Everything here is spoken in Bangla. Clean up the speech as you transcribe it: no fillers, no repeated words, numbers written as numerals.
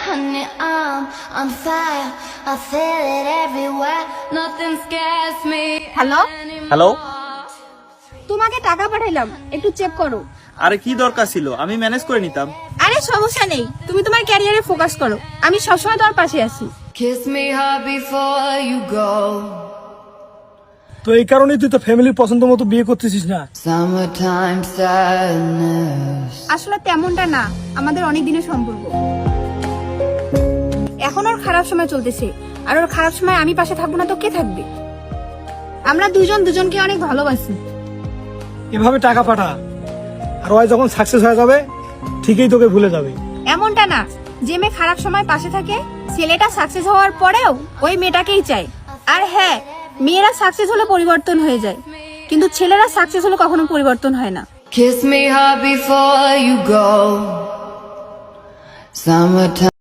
Honey, I'm fire. I feel it everywhere. Nothing scares me. Hello hello, তোমাকে টাকা পাঠাইলাম, একটু চেক করো। আরে কি দরকার ছিল? আমি ম্যানেজ করে নিতাম। আরে সমস্যা নেই, তুমি তোমার ক্যারিয়ারে ফোকাস করো, আমি সবসময় তোমার পাশে আছি। Kiss me hard before you go. তো এই কারণেই তুই তো ফ্যামিলির পছন্দ মতো বিয়ে করতেছিস না। Summertime sadness. আসলে তেমনটা না, আমাদের অনেক দিনের সম্পর্ক। এখন ওর খারাপ সময় চলতেছে, আর ওর খারাপ সময় আমি পাশে থাকবো না তো কে থাকবে? আমরা দুজন দুজনকে অনেক ভালোবাসি। এভাবে টাকা পাঠা, আর ওই যখন সাকসেস হয়ে যাবে ঠিকই তোকে ভুলে যাবে। এমনটা না, যে মেয়ে খারাপ সময় পাশে থাকে ছেলেটা সাকসেস হওয়ার পরেও ওই মেয়েটাকেই চায়। আর হ্যাঁ, মেয়েরা সাকসেস হলে পরিবর্তন হয়ে যায়, কিন্তু ছেলেরা সাকসেস হলে কখনো পরিবর্তন হয় না। Kiss me hard before you go. Summertime.